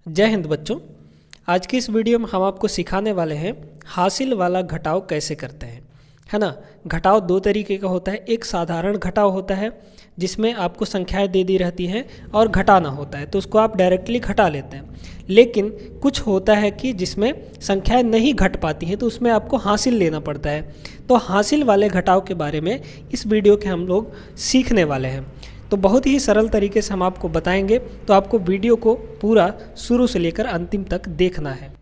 जय हिंद बच्चों। आज की इस वीडियो में हम आपको सिखाने वाले हैं हासिल वाला घटाव कैसे करते हैं, है ना। घटाव दो तरीके का होता है। एक साधारण घटाव होता है जिसमें आपको संख्याएं दे दी रहती हैं और घटाना होता है तो उसको आप डायरेक्टली घटा लेते हैं। लेकिन कुछ होता है कि जिसमें संख्याएं नहीं घट पाती हैं तो उसमें आपको हासिल लेना पड़ता है। तो हासिल वाले घटाव के बारे में इस वीडियो के हम लोग सीखने वाले हैं। तो बहुत ही सरल तरीके से हम आपको बताएंगे, तो आपको वीडियो को पूरा शुरू से लेकर अंतिम तक देखना है।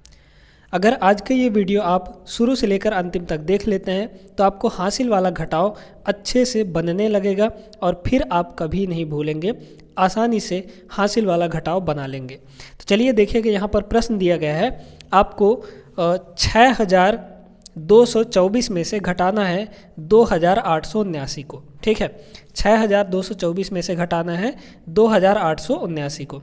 अगर आज का ये वीडियो आप शुरू से लेकर अंतिम तक देख लेते हैं तो आपको हासिल वाला घटाव अच्छे से बनने लगेगा और फिर आप कभी नहीं भूलेंगे, आसानी से हासिल वाला घटाव बना लेंगे। तो चलिए देखिए, यहाँ पर प्रश्न दिया गया है, आपको 6224 में से घटाना है 2879 को। ठीक है, 6224 में से घटाना है 2879 को।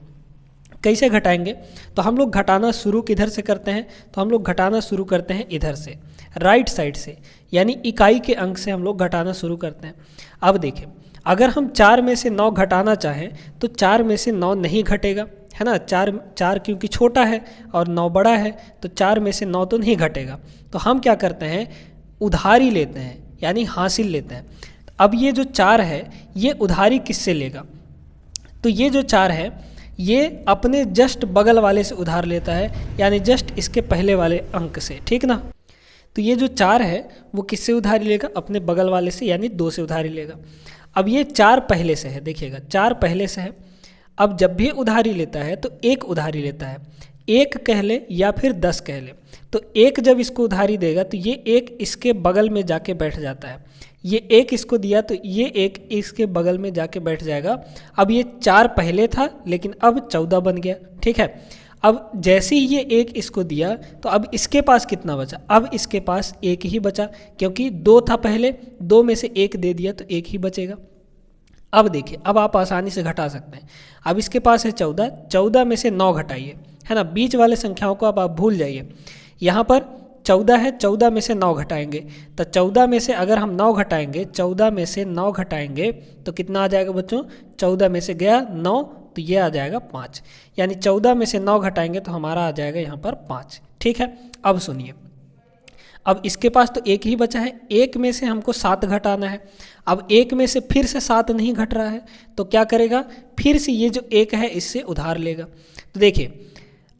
कैसे घटाएंगे? तो हम लोग घटाना शुरू किधर से करते हैं? तो हम लोग घटाना शुरू करते हैं इधर से, राइट साइड से, यानी इकाई के अंक से हम लोग घटाना शुरू करते हैं। अब देखें, अगर हम 4 में से 9 घटाना चाहें तो 4 में से 9 नहीं घटेगा, है ना। 4 क्योंकि छोटा है और 9 बड़ा है, तो 4 में से 9 तो नहीं घटेगा। तो हम क्या करते हैं, उधारी लेते हैं, यानी हासिल लेते हैं। अब ये जो 4 है ये उधारी किससे लेगा? तो ये जो 4 है ये अपने जस्ट बगल वाले से उधार लेता है, यानी जस्ट इसके पहले वाले अंक से, ठीक ना। तो ये जो 4 है वो किससे उधारी लेगा? अपने बगल वाले से, यानी 2 से उधारी लेगा। अब ये 4 पहले से है, देखिएगा 4 पहले से है। अब जब भी उधारी लेता है तो एक उधारी लेता है, 1 कह ले या फिर 10 कह ले। तो 1 जब इसको उधारी देगा तो ये 1 इसके बगल में जाके बैठ जाता है। ये 1 इसको दिया तो ये 1 इसके बगल में जाके बैठ जाएगा। अब ये 4 पहले था लेकिन अब 14 बन गया, ठीक है। अब जैसे ही ये 1 इसको दिया तो अब इसके पास कितना बचा? अब इसके पास 1 ही बचा, क्योंकि 2 था पहले, 2 में से 1 दे दिया तो 1 ही बचेगा। अब देखिए, अब आप आसानी से घटा सकते हैं। अब इसके पास है 14, 14 में से 9 घटाइए, है ना। बीच वाले संख्याओं को अब आप भूल जाइए। यहाँ पर 14 है, 14 में से 9 घटाएंगे तो 14 में से अगर हम 9 घटाएंगे, 14 में से 9 घटाएंगे तो कितना आ जाएगा बच्चों? 14 में से गया 9 तो ये आ जाएगा 5, यानी 14 में से 9 घटाएंगे तो हमारा आ जाएगा यहाँ पर 5, ठीक है। अब सुनिए, अब इसके पास तो 1 ही बचा है, 1 में से हमको 7 घटाना है। अब 1 में से फिर से 7 नहीं घट रहा है तो क्या करेगा? फिर से ये जो 1 है इससे उधार लेगा। तो देखिए,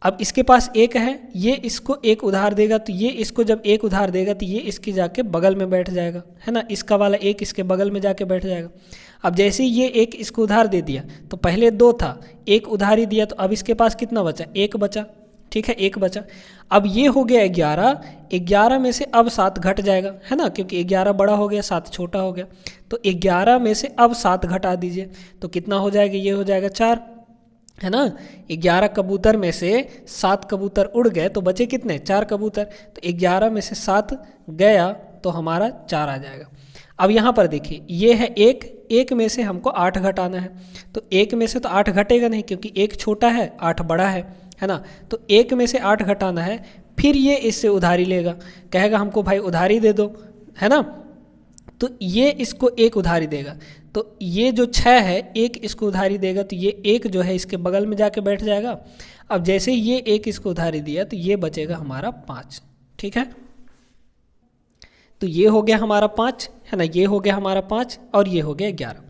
अब इसके पास 1 है, ये इसको 1 उधार देगा तो ये इसको जब 1 उधार देगा तो ये इसके जाके बगल में बैठ जाएगा, है ना। इसका वाला 1 इसके बगल में जाके बैठ जाएगा। अब जैसे ही ये 1 इसको उधार दे दिया तो पहले 2 था, 1 उधारी दिया तो अब इसके पास कितना बचा? 1 बचा, ठीक है, 1 बचा। अब ये हो गया 11, 11 में से अब 7 घट जाएगा, है ना, क्योंकि 11 बड़ा हो गया, 7 छोटा हो गया। तो 11 में से अब 7 घटा दीजिए तो कितना हो जाएगा? ये हो जाएगा 4, है ना। 11 कबूतर में से 7 कबूतर उड़ गए तो बचे कितने? 4 कबूतर। तो 11 में से 7 गया तो हमारा 4 आ जाएगा। अब यहाँ पर देखिए, ये है 1 में से हमको 8 घटाना है। तो 1 में से तो 8 घटेगा नहीं, क्योंकि 1 छोटा है 8 बड़ा है ना। तो 1 में से 8 घटाना है, फिर ये इससे उधारी लेगा, कहेगा हमको भाई उधारी दे दो, है ना। तो ये इसको 1 उधारी देगा, तो ये जो 6 है 1 इसको उधारी देगा तो ये 1 जो है इसके बगल में जाके बैठ जाएगा। अब जैसे ही ये 1 इसको उधारी दिया तो ये बचेगा हमारा 5, ठीक है। तो ये हो गया हमारा 5, है ना, ये हो गया हमारा 5 और ये हो गया 11।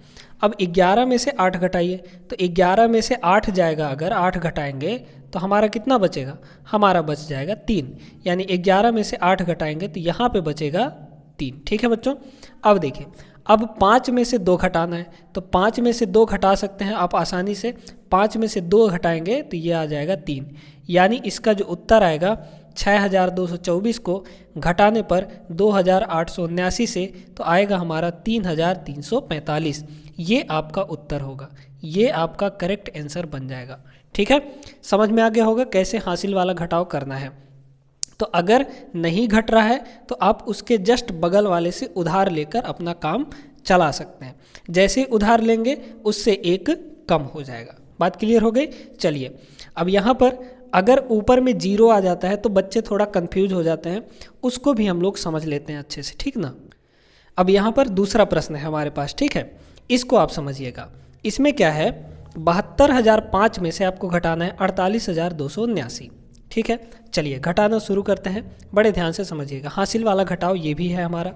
अब 11 में से 8 घटाइए तो 11 में से 8 जाएगा, अगर 8 घटाएंगे तो हमारा कितना बचेगा? हमारा बच जाएगा 3, यानी 11 में से 8 घटाएंगे तो यहाँ पे बचेगा 3, ठीक है बच्चों। अब देखिए, अब 5 में से 2 घटाना है तो 5 में से 2 घटा सकते हैं आप आसानी से। 5 में से 2 घटाएंगे तो ये आ जाएगा 3, यानी इसका जो उत्तर आएगा 6224 को घटाने पर 2879 से तो आएगा हमारा 3345। ये आपका उत्तर होगा, ये आपका करेक्ट आंसर बन जाएगा, ठीक है। समझ में आ गया होगा कैसे हासिल वाला घटाव करना है। तो अगर नहीं घट रहा है तो आप उसके जस्ट बगल वाले से उधार लेकर अपना काम चला सकते हैं। जैसे उधार लेंगे उससे 1 कम हो जाएगा। बात क्लियर हो गई? चलिए, अब यहाँ पर अगर ऊपर में 0 आ जाता है तो बच्चे थोड़ा कंफ्यूज हो जाते हैं, उसको भी हम लोग समझ लेते हैं अच्छे से, ठीक ना। अब यहाँ पर दूसरा प्रश्न है हमारे पास, ठीक है, इसको आप समझिएगा। इसमें क्या है, 72,005 में से आपको घटाना है 48,279। ठीक है, चलिए घटाना शुरू करते हैं, बड़े ध्यान से समझिएगा। हासिल वाला घटाओ ये भी है हमारा।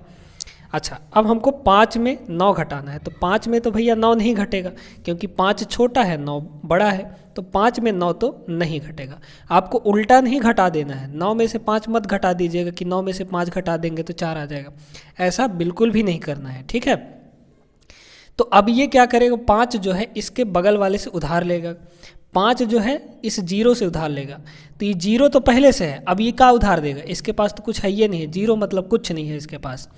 अच्छा, अब हमको 5 में 9 घटाना है, तो 5 में तो भैया 9 नहीं घटेगा, क्योंकि 5 छोटा है 9 बड़ा है, तो 5 में 9 तो नहीं घटेगा। आपको उल्टा नहीं घटा देना है, 9 में से 5 मत घटा दीजिएगा कि 9 में से 5 घटा देंगे तो 4 आ जाएगा, ऐसा बिल्कुल भी नहीं करना है। ठीक है, तो अब ये क्या करेगा, 5 जो है इसके बगल वाले से उधार लेगा, 5 जो है इस 0 से उधार लेगा, तो ये 0 तो पहले से है, अब ये क्या उधार देगा, इसके पास तो कुछ है ही नहीं है, 0 मतलब कुछ नहीं है इसके पास,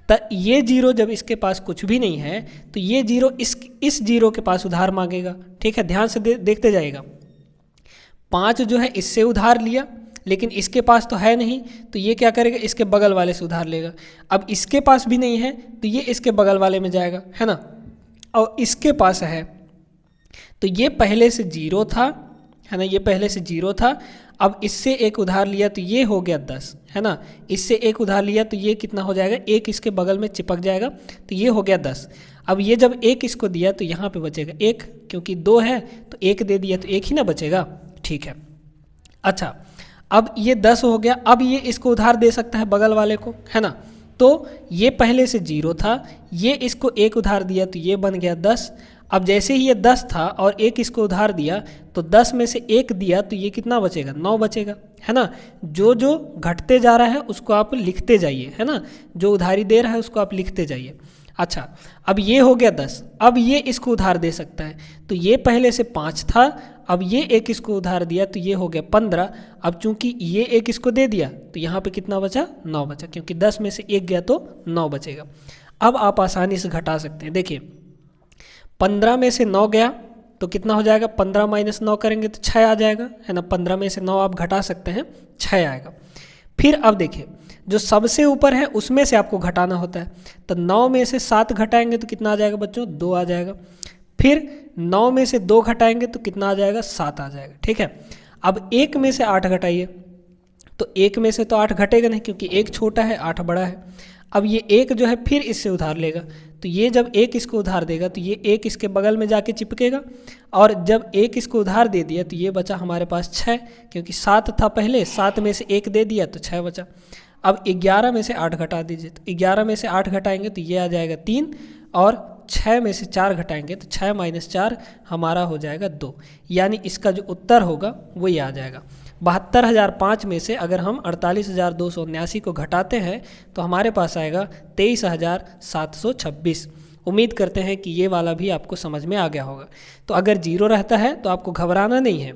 तो ये 0 जब इसके पास कुछ भी नहीं है तो ये 0 इस 0 के पास उधार मांगेगा। ठीक है, ध्यान से देखते जाइएगा। 5 जो है इससे उधार लिया, लेकिन इसके पास तो है नहीं, तो ये क्या करेगा, इसके बगल वाले से उधार लेगा। अब इसके पास भी नहीं है तो ये इसके बगल वाले में जाएगा, है ना, और इसके पास है तो ये पहले से 0 था, है ना, ये पहले से 0 था, अब इससे एक उधार लिया तो ये हो गया 10, है ना, इससे एक उधार लिया तो ये कितना हो जाएगा, एक इसके बगल में चिपक जाएगा, तो ये हो गया 10। अब ये जब एक इसको दिया तो यहाँ पे बचेगा 1, क्योंकि 2 है तो 1 दे दिया तो 1 ही ना बचेगा। ठीक है, अच्छा, अब ये 10 हो गया, अब ये इसको उधार दे सकता है बगल वाले को, है ना, तो ये पहले से 0 था, ये इसको एक उधार दिया तो ये बन गया 10। अब जैसे ही ये 10 था और एक इसको उधार दिया तो 10 में से 1 दिया तो ये कितना बचेगा, 9 बचेगा, है ना। जो जो घटते जा रहा है उसको आप लिखते जाइए, है ना, जो उधारी दे रहा है उसको आप लिखते जाइए। अच्छा, अब ये हो गया 10, अब ये इसको उधार दे सकता है, तो ये पहले से 5 था, अब ये एक इसको उधार दिया तो ये हो गया 15। अब चूंकि ये एक इसको दे दिया तो यहाँ पे कितना बचा, 9 बचा, क्योंकि 10 में से 1 गया तो 9 बचेगा। अब आप आसानी से घटा सकते हैं, देखिए 15 में से 9 गया तो कितना हो जाएगा, 15 माइनस 9 करेंगे तो 6 आ जाएगा, है ना, 15 में से 9 आप घटा सकते हैं, 6 आएगा। फिर अब देखिए जो सबसे ऊपर है उसमें से आपको घटाना होता है, तो 9 में से 7 घटाएंगे तो कितना आ जाएगा बच्चों, 2 आ जाएगा। फिर 9 में से 2 घटाएंगे तो कितना आ जाएगा, 7 आ जाएगा। ठीक है, अब 1 में से 8 घटाइए, तो 1 में से तो 8 घटेगा नहीं, क्योंकि 1 छोटा है 8 बड़ा है। अब ये 1 जो है फिर इससे उधार लेगा, तो ये जब 1 इसको उधार देगा तो ये 1 इसके बगल में जाके चिपकेगा, और जब 1 इसको उधार दे दिया तो ये बचा हमारे पास 6, क्योंकि 7 था पहले, 7 में से 1 दे दिया तो 6 बचा। अब 11 में से 8 घटा दीजिए, तो 11 में से 8 घटाएंगे तो ये आ जाएगा 3, और 6 में से 4 घटाएंगे तो 6 माइनस 4 हमारा हो जाएगा 2, यानी इसका जो उत्तर होगा वो ये आ जाएगा। 72,005 में से अगर हम 48,279 को घटाते हैं तो हमारे पास आएगा 23,726। उम्मीद करते हैं कि ये वाला भी आपको समझ में आ गया होगा। तो अगर 0 रहता है तो आपको घबराना नहीं है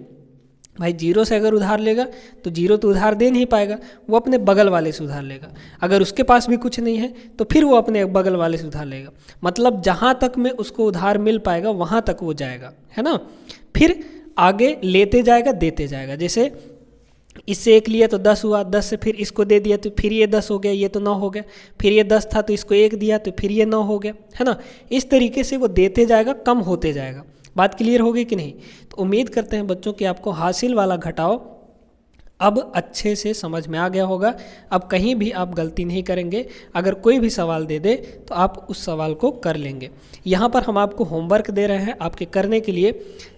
भाई, 0 से अगर उधार लेगा तो 0 तो उधार दे नहीं पाएगा, वो अपने बगल वाले से उधार लेगा। अगर उसके पास भी कुछ नहीं है तो फिर वो अपने बगल वाले से उधार लेगा, मतलब जहाँ तक में उसको उधार मिल पाएगा वहाँ तक वो जाएगा, है ना। फिर आगे लेते जाएगा, देते जाएगा, जैसे इससे 1 लिया तो 10 हुआ, 10 से फिर इसको दे दिया तो फिर ये 10 हो गया, ये तो 9 हो गया, फिर ये 10 था तो इसको 1 दिया तो फिर ये 9 हो गया, है ना। इस तरीके से वो देते जाएगा, कम होते जाएगा। बात क्लियर हो गई कि नहीं। तो उम्मीद करते हैं बच्चों कि आपको हासिल वाला घटाओ अब अच्छे से समझ में आ गया होगा। अब कहीं भी आप गलती नहीं करेंगे, अगर कोई भी सवाल दे दे तो आप उस सवाल को कर लेंगे। यहाँ पर हम आपको होमवर्क दे रहे हैं आपके करने के लिए।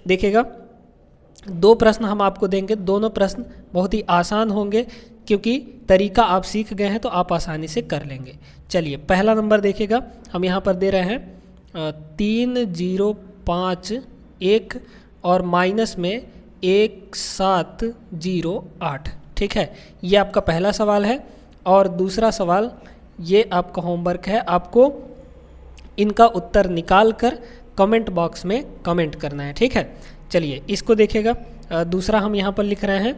देखिएगा 2 प्रश्न हम आपको देंगे, दोनों प्रश्न बहुत ही आसान होंगे, क्योंकि तरीका आप सीख गए हैं तो आप आसानी से कर लेंगे। चलिए पहला नंबर देखिएगा, हम यहाँ पर दे रहे हैं 3051 और माइनस में 1708। ठीक है, ये आपका पहला सवाल है। और दूसरा सवाल ये आपका होमवर्क है, आपको इनका उत्तर निकाल कर कमेंट बॉक्स में कमेंट करना है। ठीक है, चलिए इसको देखिएगा। दूसरा हम यहाँ पर लिख रहे हैं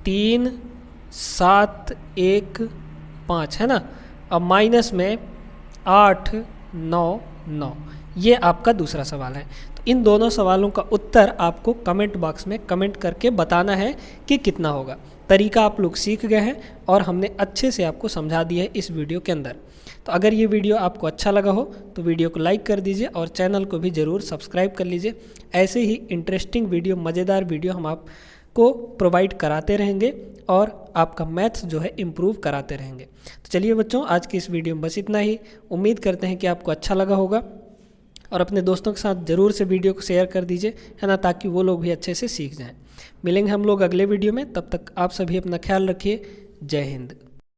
3715, है ना, अब माइनस में 899, ये आपका दूसरा सवाल है। तो इन दोनों सवालों का उत्तर आपको कमेंट बॉक्स में कमेंट करके बताना है कि कितना होगा। तरीका आप लोग सीख गए हैं और हमने अच्छे से आपको समझा दिया है इस वीडियो के अंदर। तो अगर ये वीडियो आपको अच्छा लगा हो तो वीडियो को लाइक कर दीजिए और चैनल को भी ज़रूर सब्सक्राइब कर लीजिए। ऐसे ही इंटरेस्टिंग वीडियो, मज़ेदार वीडियो हम आपको प्रोवाइड कराते रहेंगे और आपका मैथ्स जो है इम्प्रूव कराते रहेंगे। तो चलिए बच्चों, आज की इस वीडियो में बस इतना ही। उम्मीद करते हैं कि आपको अच्छा लगा होगा। और अपने दोस्तों के साथ ज़रूर से वीडियो को शेयर कर दीजिए, है ना, ताकि वो लोग भी अच्छे से सीख जाएँ। मिलेंगे हम लोग अगले वीडियो में, तब तक आप सभी अपना ख्याल रखिए। जय हिंद।